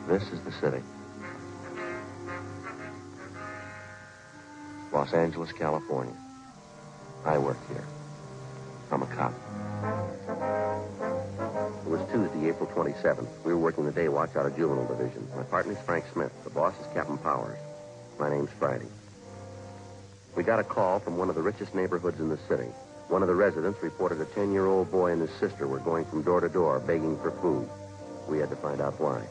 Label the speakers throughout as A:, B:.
A: This is the city. Los Angeles, California. I work here. I'm a cop. It was Tuesday, April 27th. We were working the day watch out of Juvenile Division. My partner's Frank Smith. The boss is Captain Powers. My name's Friday. We got a call from one of the richest neighborhoods in the city. One of the residents reported a 10-year-old boy and his sister were going from door to door begging for food. We had to find out why.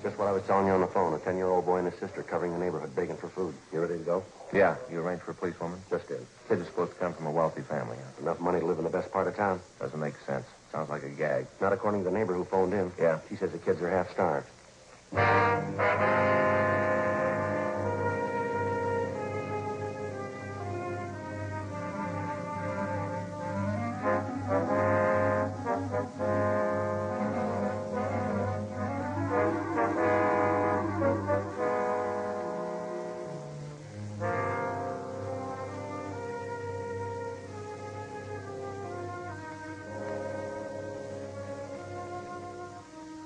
A: Just what I was telling you on the phone. A 10-year-old boy and his sister covering the neighborhood begging for food. You ready to go?
B: Yeah, you arranged for a policewoman?
A: Just did.
B: Kids are supposed to come from a wealthy family. Huh?
A: Enough money to live in the best part of town.
B: Doesn't make sense. Sounds like a gag.
A: Not according to the neighbor who phoned in.
B: Yeah.
A: She says the kids are half starved.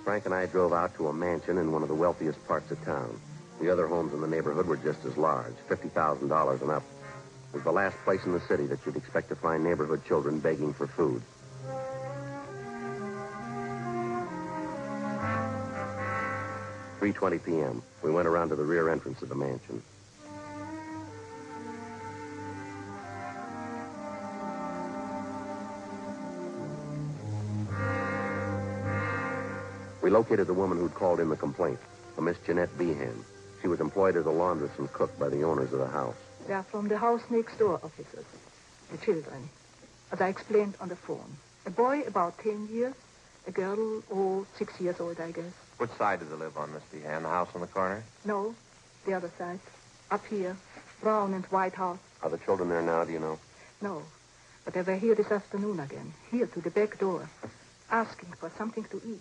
A: Frank and I drove out to a mansion in one of the wealthiest parts of town. The other homes in the neighborhood were just as large, $50,000 and up. It was the last place in the city that you'd expect to find neighborhood children begging for food. "3:20 p.m. We went around to the rear entrance of the mansion. We located the woman who'd called in the complaint, a Miss Jeanette Behan. She was employed as a laundress and cook by the owners of the house.
C: They are from the house next door, officers. The children. As I explained on the phone. A boy about 10 years. A girl, 6 years old, I guess.
B: Which side do they live on, Miss Behan? The house on the corner?
C: No, the other side. Up here. Brown and white house.
A: Are the children there now, do you know?
C: No, but they were here this afternoon again. Here to the back door. Asking for something to eat.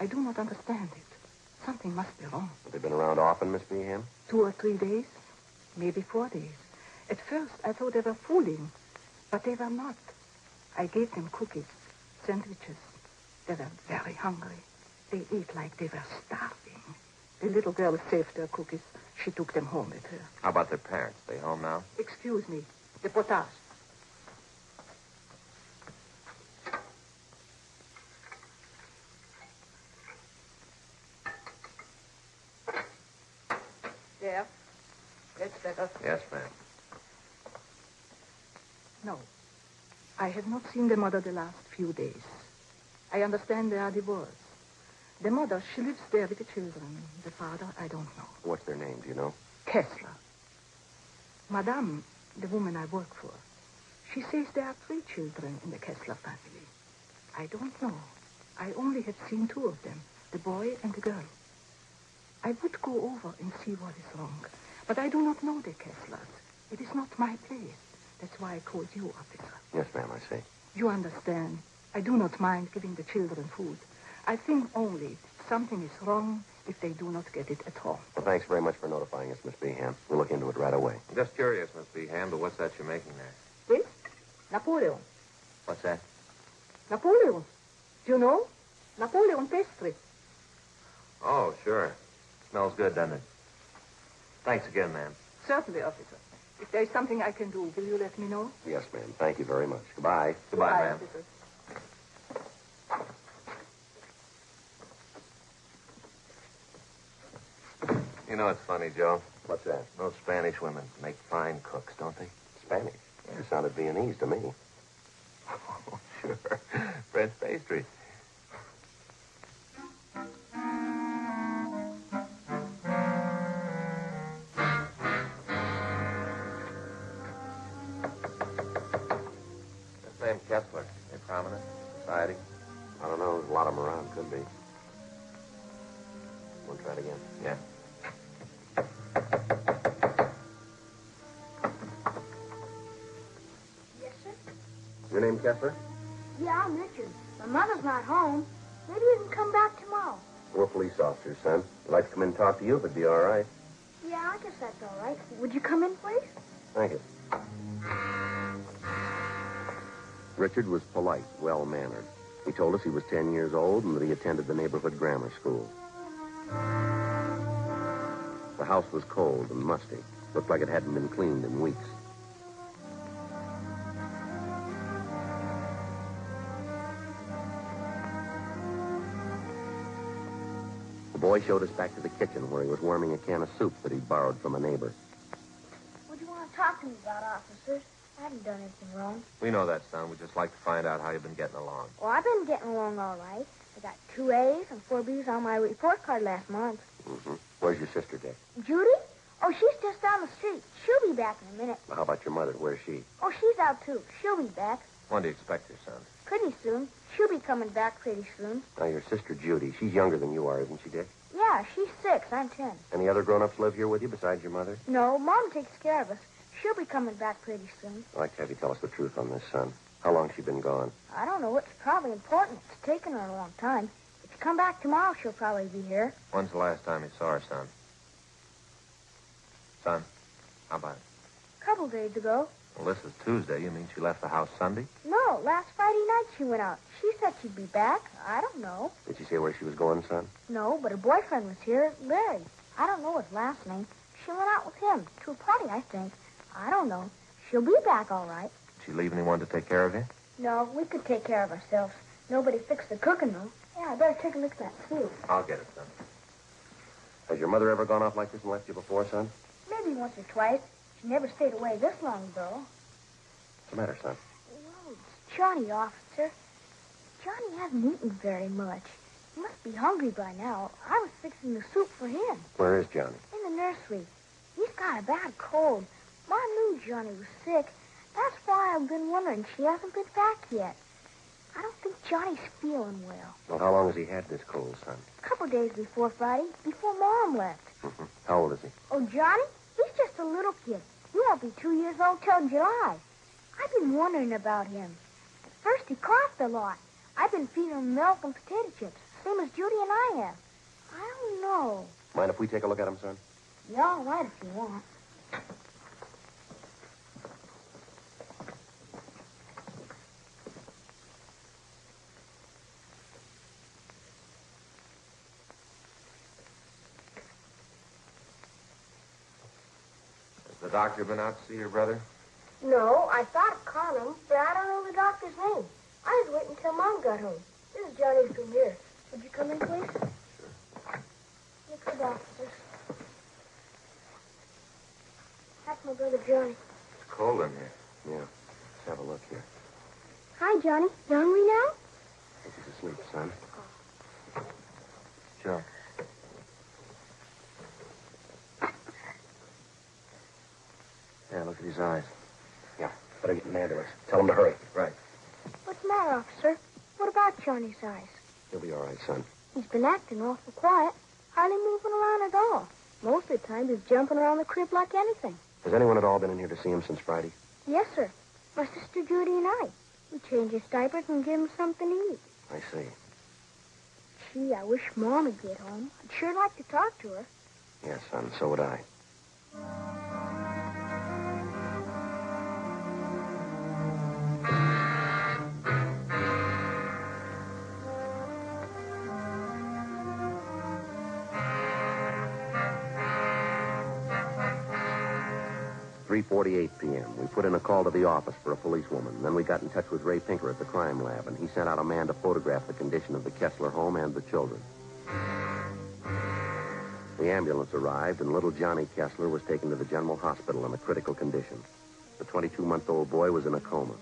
C: I do not understand it. Something must be wrong.
A: Have they been around often, Miss Behan?
C: 2 or 3 days. Maybe 4 days. At first, I thought they were fooling. But they were not. I gave them cookies, sandwiches. They were very hungry. They ate like they were starving. The little girl saved their cookies. She took them home with her.
B: How about their parents? They home now?
C: Excuse me. The potash. There. That's better.
B: Yes, ma'am.
C: No. I have not seen the mother the last few days. I understand they are divorced. The mother, she lives there with the children. The father, I don't know.
A: What's their name, do you know?
C: Kessler. Madame, the woman I work for, she says there are 3 children in the Kessler family. I don't know. I only have seen 2 of them, the boy and the girl. I would go over and see what is wrong, but I do not know the Kesslers. It is not my place. That's why I called you, officer.
A: Yes, ma'am, I see.
C: You understand. I do not mind giving the children food. I think only something is wrong if they do not get it at home.
A: Well, thanks very much for notifying us, Miss Behan. We'll look into it right away.
B: I'm just curious, Miss Behan, but what's that you're making there?
C: This? Napoleon.
B: What's that?
C: Napoleon. Do you know? Napoleon pastry.
B: Oh, sure. Smells good, doesn't it? Thanks again, ma'am.
C: Certainly, officer. If there's something I can do, will you let me know?
A: Yes, ma'am. Thank you very much. Goodbye.
B: Goodbye, ma'am.
C: officer.
B: You know, it's funny, Joe.
A: What's that?
B: Those Spanish women make fine cooks, don't they?
A: Spanish. You sounded Viennese to me.
B: Oh, sure. French pastry. This name Kessler, they prominent in society?
A: I don't know. There's a lot of them around. Could be. Want to try it again?
B: Yeah.
D: Yes,
A: Your name Kessler?
D: Yeah, I'm Richard. My mother's not home. Maybe you can come back tomorrow.
A: We're police officers, son. I'd like to come in and talk to you if it'd be all right.
D: Yeah, I guess that's all right. Would you come in, please?
A: Thank you. Richard was polite, well-mannered. He told us he was 10 years old and that he attended the neighborhood grammar school. The house was cold and musty. Looked like it hadn't been cleaned in weeks. The boy showed us back to the kitchen where he was warming a can of soup that he'd borrowed from a neighbor.
D: What do you want to talk to me about, officers? I haven't done anything wrong.
B: We know that, son. We'd just like to find out how you've been getting along.
D: Well, I've been getting along all right. I got 2 A's and 4 B's on my report card last month.
A: Mm-hmm. Where's your sister, Dick?
D: Judy? Oh, she's just down the street. She'll be back in a minute.
A: Well, how about your mother? Where's she?
D: Oh, she's out, too. She'll be back.
B: When do you expect her, son?
D: Pretty soon. She'll be coming back pretty soon.
A: Now, your sister, Judy, she's younger than you are, isn't she, Dick?
D: Yeah, she's 6. I'm 10.
A: Any other grown-ups live here with you besides your mother?
D: No, Mom takes care of us. She'll be coming back pretty soon.
A: I'd like to have you tell us the truth on this, son. How long's she been gone?
D: I don't know. It's probably important. It's taken her a long time. If you come back tomorrow, she'll probably be here.
B: When's the last time you saw her, son? Son, how about it?
D: A couple days ago.
B: Well, this is Tuesday. You mean she left the house Sunday?
D: No, last Friday night she went out. She said she'd be back. I don't know.
A: Did she say where she was going, son?
D: No, but her boyfriend was here, Larry. I don't know his last name. She went out with him to a party, I think. I don't know. She'll be back all right.
B: Did she leave anyone to take care of you?
D: No, we could take care of ourselves. Nobody fixed the cooking, though. Yeah, I better take a look at that soup.
B: I'll get it, son.
A: Has your mother ever gone off like this and left you before, son?
D: Maybe once or twice. She never stayed away this long, though.
A: What's the matter, son?
D: Well, it's Johnny, officer. Johnny hasn't eaten very much. He must be hungry by now. I was fixing the soup for him.
A: Where is Johnny?
D: In the nursery. He's got a bad cold. Mom knew Johnny was sick. That's why I've been wondering. She hasn't been back yet. I don't think Johnny's feeling well.
A: Well, how long has he had this cold, son?
D: A couple days before Friday, before Mom left.
A: Mm-hmm. How old is he?
D: Oh, Johnny? He's just a little kid. He won't be 2 years old till July. I've been wondering about him. At first, he coughed a lot. I've been feeding him milk and potato chips, same as Judy and I have. I don't know.
A: Mind if we take a look at him, son?
D: Yeah, all right if you want.
B: Has the doctor been out to see your brother?
D: No, I thought of calling him, but I don't know the doctor's name. I was waiting until Mom got home. This is Johnny's room here. Would you come in, please? Sure. Look at the officers. That's my brother Johnny.
B: It's cold in here.
A: Yeah. Let's have a look here.
D: Hi, Johnny. You hungry now?
A: I think he's asleep, son.
B: Sure.
A: Yeah, look at his eyes. Yeah, better get an ambulance. Tell him to hurry.
B: Right.
D: What's the matter, officer? What about Johnny's eyes?
A: He'll be all right, son.
D: He's been acting awful quiet, hardly moving around at all. Most of the time, he's jumping around the crib like anything.
A: Has anyone at all been in here to see him since Friday?
D: Yes, sir. My sister Judy and I. We change his diapers and give him something to eat.
A: I see.
D: Gee, I wish Mom would get home. I'd sure like to talk to her.
A: Yes, son, so would I. "3:48 p.m. We put in a call to the office for a policewoman. Then we got in touch with Ray Pinker at the crime lab, and he sent out a man to photograph the condition of the Kessler home and the children. The ambulance arrived, and little Johnny Kessler was taken to the general hospital in a critical condition. The 22-month-old boy was in a coma.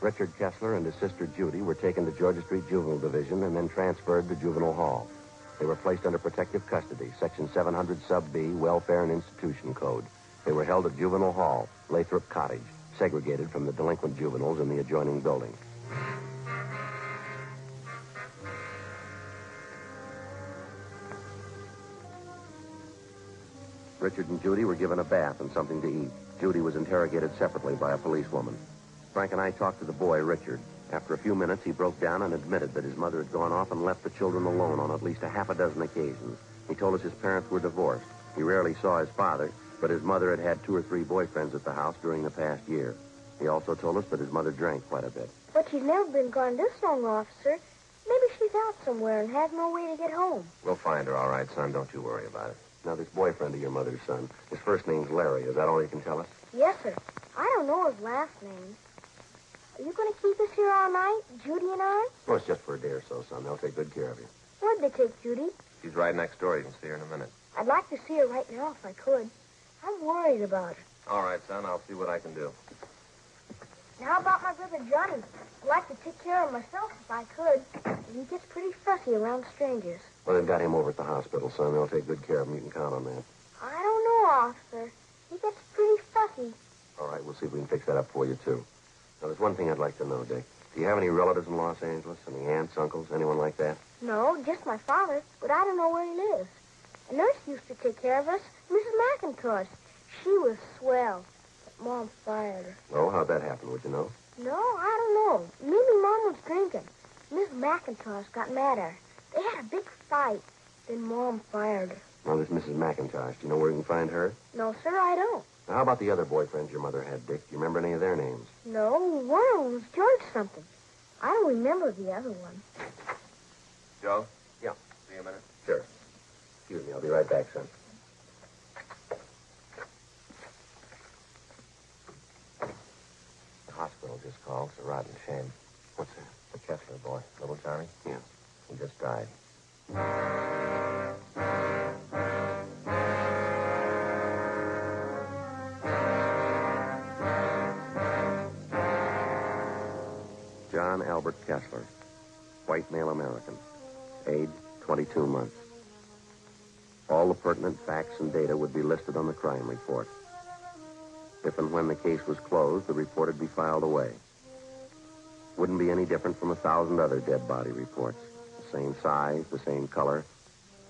A: Richard Kessler and his sister Judy were taken to Georgia Street Juvenile Division and then transferred to Juvenile Hall. They were placed under protective custody, Section 700 Sub B, Welfare and Institution Code. They were held at Juvenile Hall, Lathrop Cottage, segregated from the delinquent juveniles in the adjoining building. Richard and Judy were given a bath and something to eat. Judy was interrogated separately by a policewoman. Frank and I talked to the boy, Richard. After a few minutes, he broke down and admitted that his mother had gone off and left the children alone on at least a half a dozen occasions. He told us his parents were divorced. He rarely saw his father, but his mother had had 2 or 3 boyfriends at the house during the past year. He also told us that his mother drank quite a bit.
D: But she's never been gone this long, officer. Maybe she's out somewhere and has no way to get home.
B: We'll find her, all right, son. Don't you worry about it.
A: Now, this boyfriend of your mother's son, his first name's Larry. Is that all you can tell us?
D: Yes, sir. I don't know his last name. Are you going to keep us here all night, Judy and I?
A: Well, it's just for a day or so, son. They'll take good care of you.
D: Where'd they take Judy?
B: She's right next door. You can see her in a minute.
D: I'd like to see her right now if I could. I'm worried about her.
B: All right, son. I'll see what I can do.
D: Now about my brother Johnny. I'd like to take care of myself if I could. He gets pretty fussy around strangers.
A: Well, they've got him over at the hospital, son. They'll take good care of him. You can count on that.
D: I don't know, officer. He gets pretty fussy.
A: All right, we'll see if we can fix that up for you, too. Now, there's one thing I'd like to know, Dick. Do you have any relatives in Los Angeles? Any aunts, uncles, anyone like that?
D: No, just my father, but I don't know where he lives. A nurse used to take care of us, Mrs. McIntosh. She was swell, but Mom fired her.
A: Oh, how'd that happen? Would you know?
D: No, I don't know. Maybe Mom was drinking. Miss McIntosh got mad at her. They had a big fight. Then Mom fired her.
A: Now, this Mrs. McIntosh, do you know where you can find her?
D: No, sir, I don't.
A: Now, how about the other boyfriends your mother had, Dick? Do you remember any of their names?
D: No, one of them was George something. I don't remember the other one.
B: Joe?
A: Yeah.
B: See you a minute.
A: Sure. Excuse me, I'll be right back, son.
B: The hospital just called. It's a rotten shame.
A: What's that?
B: The Kessler boy, little Johnny.
A: Yeah.
B: He just died.
A: John Albert Kessler, white male American, age 22 months. All the pertinent facts and data would be listed on the crime report. If and when the case was closed, the report would be filed away. Wouldn't be any different from 1,000 other dead body reports. The same size, the same color,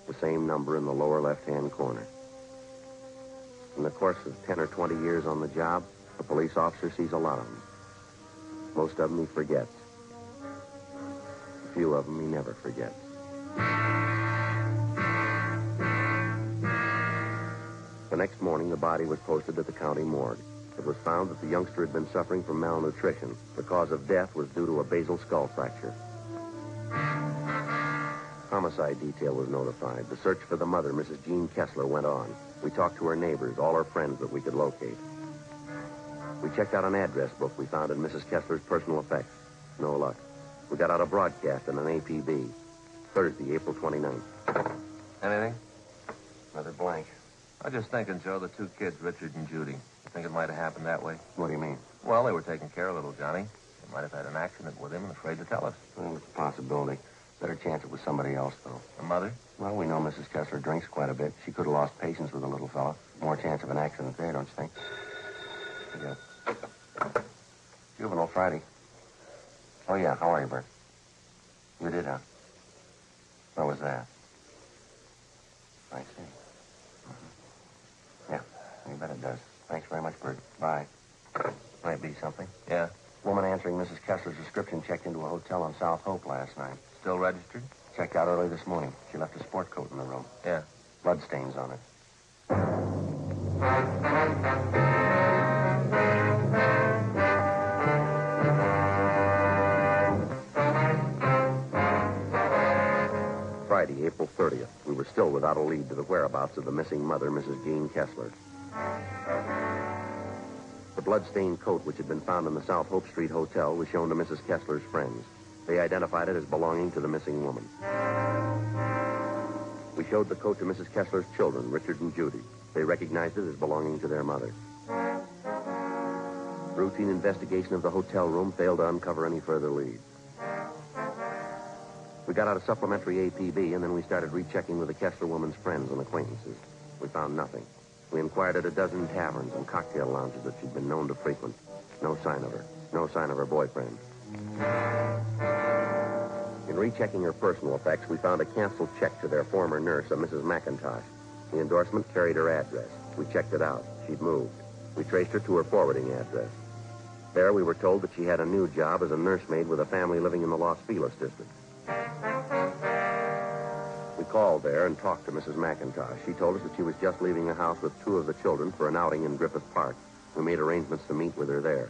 A: the same number in the lower left-hand corner. In the course of 10 or 20 years on the job, a police officer sees a lot of them. Most of them he forgets. A few of them he never forgets. The next morning, the body was posted at the county morgue. It was found that the youngster had been suffering from malnutrition. The cause of death was due to a basal skull fracture. Homicide detail was notified. The search for the mother, Mrs. Jean Kessler, went on. We talked to her neighbors, all her friends that we could locate. We checked out an address book we found in Mrs. Kessler's personal effects. No luck. We got out a broadcast in an APB. Thursday, April 29th.
B: Anything?
A: Another blank.
B: I was just thinking, Joe, the 2 kids, Richard and Judy. You think it might have happened that way?
A: What do you mean?
B: Well, they were taking care of little Johnny. They might have had an accident with him and afraid to tell us.
A: Well, it's a possibility. Better chance it was somebody else, though.
B: The mother?
A: Well, we know Mrs. Kessler drinks quite a bit. She could have lost patience with the little fella. More chance of an accident there, don't you think? Yeah. Juvenile Friday. Oh, yeah. How are you, Bert? You did, huh? Where was that? I see. Yeah, you bet it does. Thanks very much, Bert. Bye. Might be something.
B: Yeah.
A: Woman answering Mrs. Kessler's description checked into a hotel on South Hope last night.
B: Still registered?
A: Checked out early this morning. She left a sport coat in the room.
B: Yeah.
A: Blood stains on it. Friday, April 30th. We were still without a lead to the whereabouts of the missing mother, Mrs. Jean Kessler. The blood-stained coat which had been found in the South Hope Street Hotel was shown to Mrs. Kessler's friends. They identified it as belonging to the missing woman. We showed the coat to Mrs. Kessler's children, Richard and Judy. They recognized it as belonging to their mother. Routine investigation of the hotel room failed to uncover any further leads. We got out a supplementary APB, and then we started rechecking with the Kessler woman's friends and acquaintances. We found nothing. We inquired at a dozen taverns and cocktail lounges that she'd been known to frequent. No sign of her. No sign of her boyfriend. In rechecking her personal effects, we found a canceled check to their former nurse, a Mrs. McIntosh. The endorsement carried her address. We checked it out. She'd moved. We traced her to her forwarding address. There, we were told that she had a new job as a nursemaid with a family living in the Los Feliz district. We called there and talked to Mrs. McIntosh. She told us that she was just leaving the house with two of the children for an outing in Griffith Park. We made arrangements to meet with her there.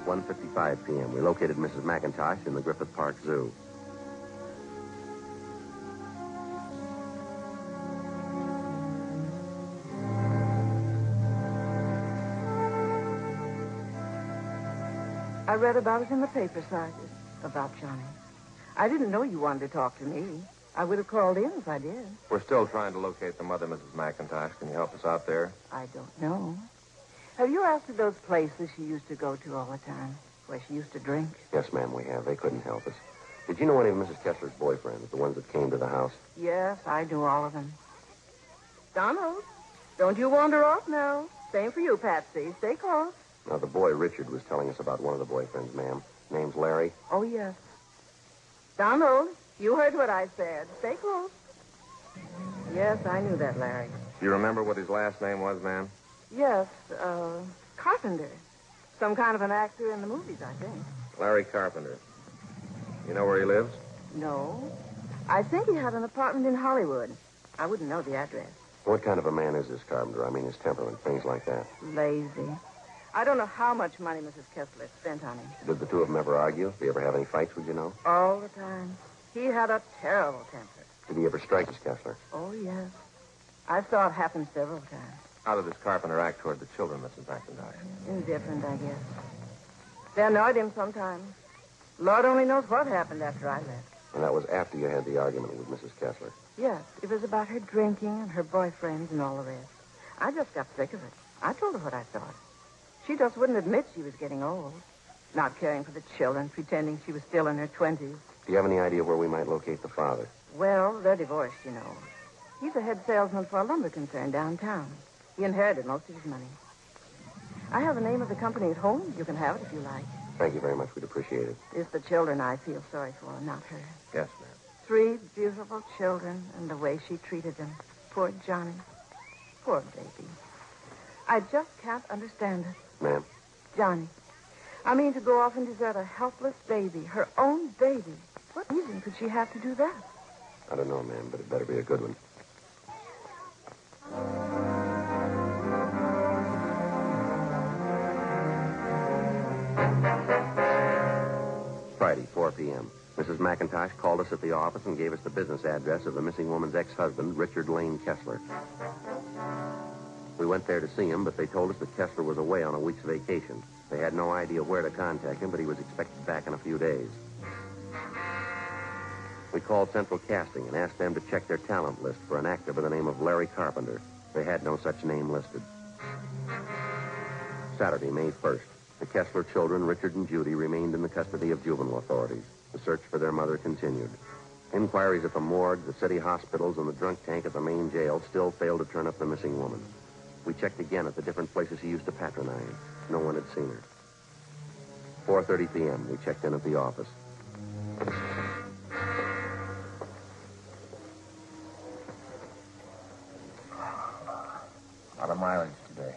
A: At 1:55 p.m., we located Mrs. McIntosh in the Griffith Park Zoo.
E: I read about it in the paper, Sergeant, about Johnny. I didn't know you wanted to talk to me. I would have called in if I did.
B: We're still trying to locate the mother, Mrs. McIntosh. Can you help us out there?
E: I don't know. Have you asked her those places she used to go to all the time, where she used to drink?
A: Yes, ma'am, we have. They couldn't help us. Did you know any of Mrs. Kessler's boyfriends, the ones that came to the house?
E: Yes, I knew all of them. Donald, don't you wander off now. Same for you, Patsy. Stay close.
A: Now, the boy Richard was telling us about one of the boyfriends, ma'am. Name's Larry.
E: Oh, yes. Donald, you heard what I said. Stay close. Yes, I knew that, Larry.
B: Do you remember what his last name was, ma'am?
E: Yes, Carpenter. Some kind of an actor in the movies, I think.
B: Larry Carpenter. You know where he lives?
E: No. I think he had an apartment in Hollywood. I wouldn't know the address.
A: What kind of a man is this Carpenter? I mean, his temperament, things like that.
E: Lazy. I don't know how much money Mrs. Kessler spent on him.
A: Did the two of them ever argue? Did they ever have any fights, would you know?
E: All the time. He had a terrible temper.
A: Did he ever strike Miss Kessler?
E: Oh, yes. I saw it happen several times.
B: How did this Carpenter act toward the children, Mrs. McIntosh?
E: Indifferent, I guess. They annoyed him sometimes. Lord only knows what happened after I left.
A: And that was after you had the argument with Mrs. Kessler.
E: Yes, it was about her drinking and her boyfriends and all the rest. I just got sick of it. I told her what I thought. She just wouldn't admit she was getting old. Not caring for the children, pretending she was still in her 20s.
A: Do you have any idea where we might locate the father?
E: Well, they're divorced, you know. He's a head salesman for a lumber concern downtown. He inherited most of his money. I have the name of the company at home. You can have it if you like.
A: Thank you very much. We'd appreciate it.
E: It's the children I feel sorry for, not her.
B: Yes, ma'am.
E: 3 beautiful children and the way she treated them. Poor Johnny. Poor baby. I just can't understand it.
A: Ma'am?
E: Johnny. I mean, to go off and desert a helpless baby, her own baby. What reason could she have to do that?
A: I don't know, ma'am, but it better be a good one. Friday, 4 p.m. Mrs. McIntosh called us at the office and gave us the business address of the missing woman's ex-husband, Richard Lane Kessler. We went there to see him, but they told us that Kessler was away on a week's vacation. They had no idea where to contact him, but he was expected back in a few days. We called Central Casting and asked them to check their talent list for an actor by the name of Larry Carpenter. They had no such name listed. Saturday, May 1st. The Kessler children, Richard and Judy, remained in the custody of juvenile authorities. The search for their mother continued. Inquiries at the morgue, the city hospitals, and the drunk tank at the main jail still failed to turn up the missing woman. We checked again at the different places he used to patronize. No one had seen her. 4:30 p.m., we checked in at the office.
B: A lot of mileage today.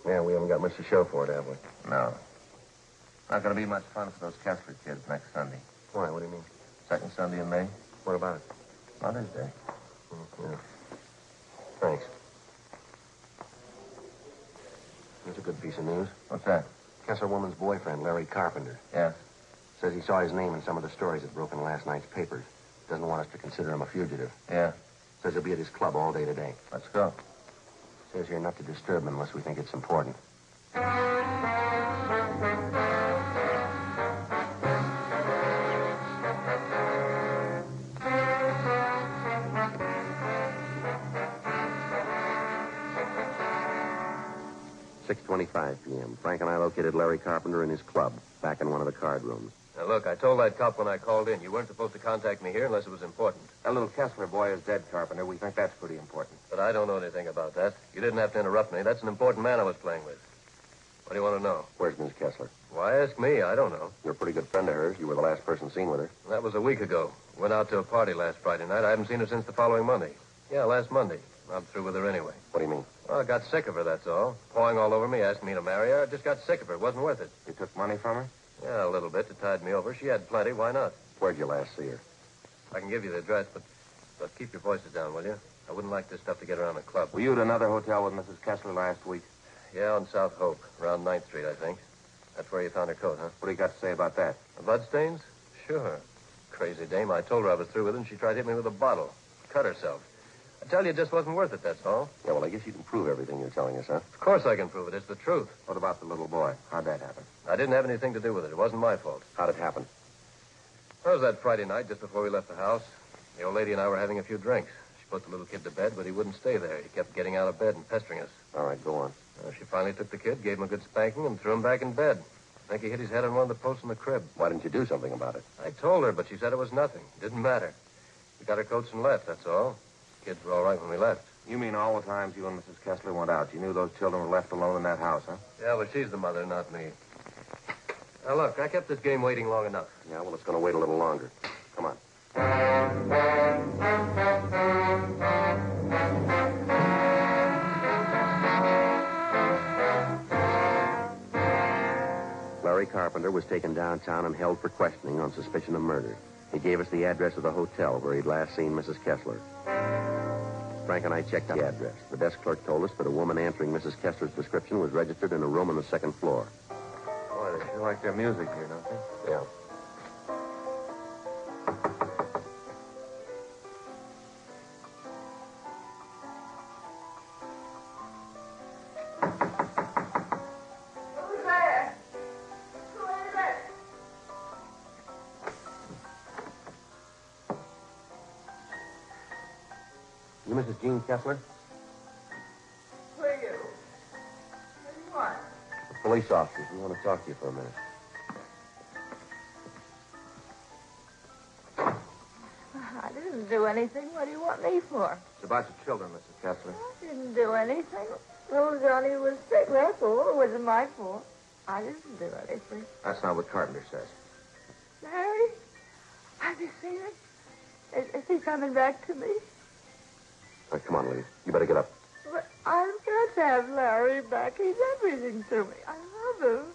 A: Yeah, we haven't got much to show for it, have we?
B: No. Not going to be much fun for those Kessler kids next Sunday.
A: Why? What do you mean?
B: Second Sunday in May.
A: What about it?
B: Mother's Day.
A: Yeah. Thanks. Here's a good piece of news.
B: What's that?
A: Kessler woman's boyfriend, Larry Carpenter.
B: Yes.
A: Says he saw his name in some of the stories that broke in last night's papers. Doesn't want us to consider him a fugitive.
B: Yeah.
A: Says he'll be at his club all day today.
B: Let's go.
A: Says here not to disturb him unless we think it's important. .25 p.m. Frank and I located Larry Carpenter in his club, back in one of the card rooms.
B: Now, look, I told that cop when I called in, you weren't supposed to contact me here unless it was important. That little Kessler boy is dead, Carpenter. We think that's pretty important. But I don't know anything about that. You didn't have to interrupt me. That's an important man I was playing with. What do you want to know?
A: Where's Miss Kessler?
B: Why ask me? I don't know.
A: You're a pretty good friend of hers. You were the last person seen with her.
B: That was a week ago. Went out to a party last Friday night. I haven't seen her since the following Monday. Yeah, last Monday. I'm through with her anyway.
A: What do you mean?
B: Well, I got sick of her, that's all. Pawing all over me, asking me to marry her. I just got sick of her. It wasn't worth it.
A: You took money from her?
B: Yeah, a little bit to tide me over. She had plenty. Why not?
A: Where'd you last see her?
B: I can give you the address, but keep your voices down, will you? I wouldn't like this stuff to get around the club.
A: Were you at another hotel with Mrs. Kessler last week?
B: Yeah, on South Hope, around 9th Street, I think. That's where you found her coat, huh?
A: What do you got to say about that?
B: The bloodstains? Sure. Crazy dame. I told her I was through with her, and she tried to hit me with a bottle. Cut herself. I tell you, it just wasn't worth it, that's all.
A: Yeah, well, I guess you can prove everything you're telling us, huh?
B: Of course I can prove it. It's the truth.
A: What about the little boy? How'd that happen?
B: I didn't have anything to do with it. It wasn't my fault.
A: How'd it happen?
B: It was that Friday night, just before we left the house. The old lady and I were having a few drinks. She put the little kid to bed, but he wouldn't stay there. He kept getting out of bed and pestering us.
A: All right, go on.
B: She finally took the kid, gave him a good spanking, and threw him back in bed. I think he hit his head on one of the posts in the crib.
A: Why didn't you do something about it?
B: I told her, but she said it was nothing. It didn't matter. We got our coats and left, that's all. Kids were all right when we left.
A: You mean all the times you and Mrs. Kessler went out, you knew those children were left alone in that house, huh?
B: Yeah, well, she's the mother, not me. Now, look, I kept this game waiting long enough.
A: Yeah, well, it's going to wait a little longer. Come on. Larry Carpenter was taken downtown and held for questioning on suspicion of murder. He gave us the address of the hotel where he'd last seen Mrs. Kessler. Frank and I checked out the address. The desk clerk told us that a woman answering Mrs. Kessler's description was registered in a room on the second floor.
B: Boy, they sure like their music here, don't they?
A: Yeah.
E: Who's there? Who is it?
A: You Mrs. Jean Kessler?
E: Who are you? What do you want?
A: Police officers. We want to talk to you for a minute.
E: I didn't do anything. What do you want me for?
A: It's about your children, Mrs. Kessler.
E: I didn't do anything. Little Johnny was sick, that's all. It wasn't my fault. I didn't do anything.
A: That's not what Carpenter says.
E: Larry? Have you seen him? Is he coming back to me?
A: All right, come on, lady. You better get up.
E: But I've got to have Larry back. He's everything to me. I love him.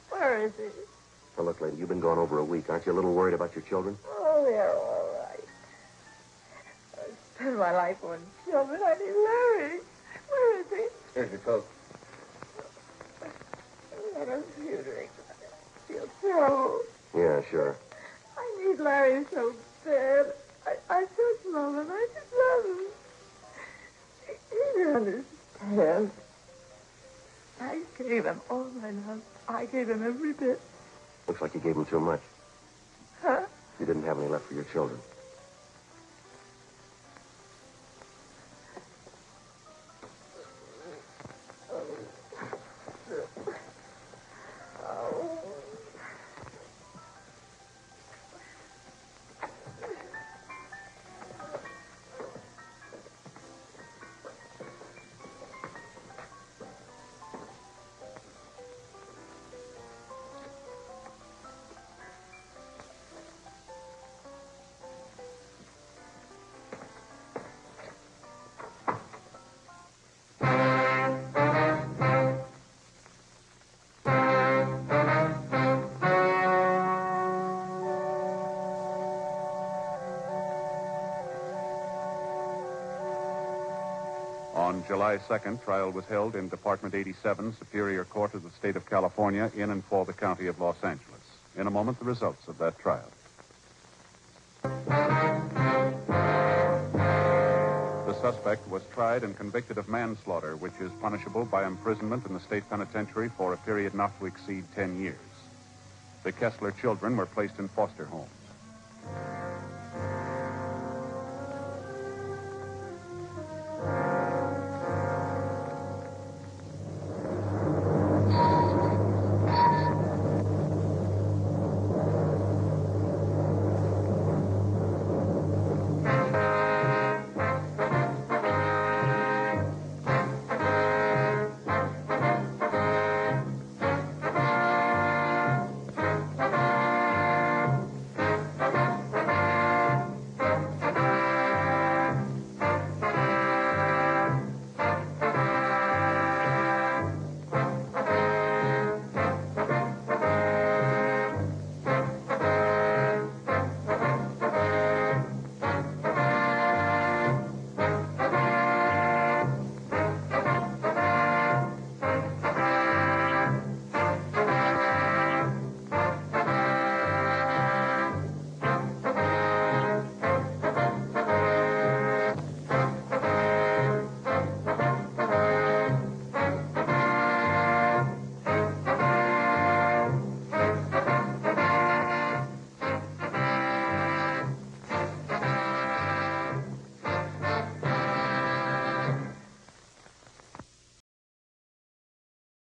E: Where is he?
A: Now, look, lady, you've been gone over a week. Aren't you a little worried about your children?
E: Oh, they're all right. I spend my life on children. I need Larry. Where is he?
A: Here's your coat.
E: Let us few drinks. I feel so.
A: Yeah, sure.
E: I need Larry so bad. I just love him. I just love him. He doesn't understand. I gave him all my love. I gave him every bit.
A: Looks like you gave them too much.
E: Huh?
A: You didn't have any left for your children.
F: On July 2nd, trial was held in Department 87, Superior Court of the State of California, in and for the County of Los Angeles. In a moment, the results of that trial. The suspect was tried and convicted of manslaughter, which is punishable by imprisonment in the state penitentiary for a period not to exceed 10 years. The Kessler children were placed in foster homes.